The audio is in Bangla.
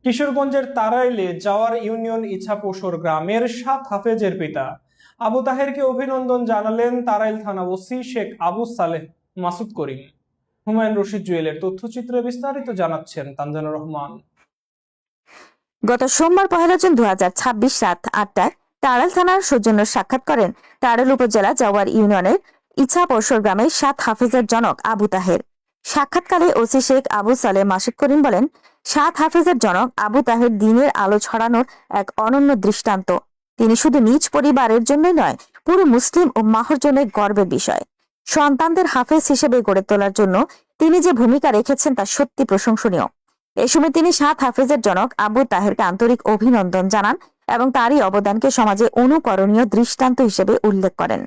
কিশোরগঞ্জের তারাইলে জাওয়ার ইউনিয়ন ইছাপোশর গ্রামের 7 হাফেজের পিতা আবু তাহেরকে অভিনন্দন জানালেন তারাইল থানা ওসি শেখ আবু সালেহ মাসুদ করিম। হুমায়ুন রশিদ জুয়েলের তথ্যচিত্রে বিস্তারিত জানাচ্ছেন তানজানুর রহমান। গত সোমবার 1 জুন 2026 রাত 8টায় তারাইল থানার সৌজন্য সাক্ষাৎ করেন তারাইল উপজেলা জাওয়ার ইউনিয়নের ইছাপোশর গ্রামের 7 হাফেজের জনক আবু তাহের। সাক্ষাৎকালে ওসি শেখ আবু সালেহ মাসুদ করিম বলেন, 7 হাফেজের জনক আবু তাহের দ্বীনের আলো ছড়ানোর এক অনন্য দৃষ্টান্ত। তিনি শুধু নিজ পরিবারের জন্যই নয়, পুরো মুসলিম উম্মাহর জন্য গর্বের বিষয়। সন্তানদের হাফেজ হিসেবে গড়ে তোলার জন্য তিনি যে ভূমিকা রেখেছেন তা সত্যি প্রশংসনীয়। এ সময় তিনি 7 হাফেজের জনক আবু তাহেরকে আন্তরিক অভিনন্দন জানান এবং তারই অবদানকে সমাজে অনুকরণীয় দৃষ্টান্ত হিসেবে উল্লেখ করেন।